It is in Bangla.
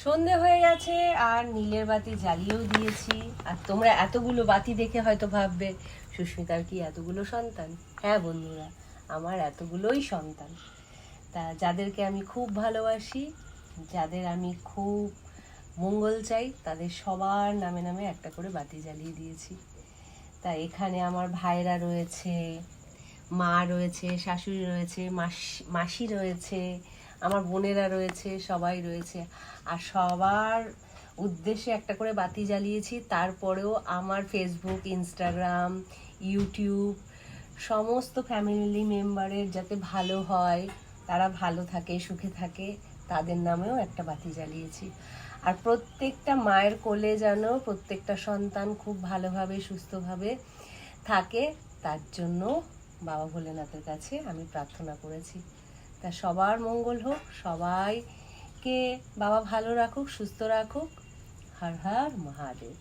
সন্ধে হয়ে গেছে আর নীলের বাতি জ্বালিয়েও দিয়েছি। আর তোমরা এতগুলো বাতি দেখে হয়তো ভাববে সুস্মিতার কি এতগুলো সন্তান? হ্যাঁ বন্ধুরা, আমার এতগুলোই সন্তান। তা যাদেরকে আমি খুব ভালোবাসি, যাদের আমি খুব মঙ্গল চাই, তাদের সবার নামে নামে একটা করে বাতি জ্বালিয়ে দিয়েছি। তা এখানে আমার ভাইরা রয়েছে, মা রয়েছে, শাশুড়ি রয়েছে, মাসি রয়েছে, আমার বোনেরা রয়েছে, সবাই রয়েছে। আর সবার উদ্দেশ্যে একটা করে বাতি জ্বালিয়েছি। তারপরেও আমার ফেসবুক, ইনস্টাগ্রাম, ইউটিউব সমস্ত ফ্যামিলি মেম্বারের যাতে ভালো হয়, তারা ভালো থাকে, সুখে থাকে, তাদের নামেও একটা বাতি জ্বালিয়েছি। আর প্রত্যেকটা মায়ের কোলে যেন প্রত্যেকটা সন্তান খুব ভালোভাবে সুস্থভাবে থাকে, তার জন্য বাবা ভোলেনাথের কাছে আমি প্রার্থনা করেছি। তা সবার মঙ্গল হোক, সবাইকে বাবা ভালো রাখুক, সুস্থ রাখুক। হর হর মহাদেব।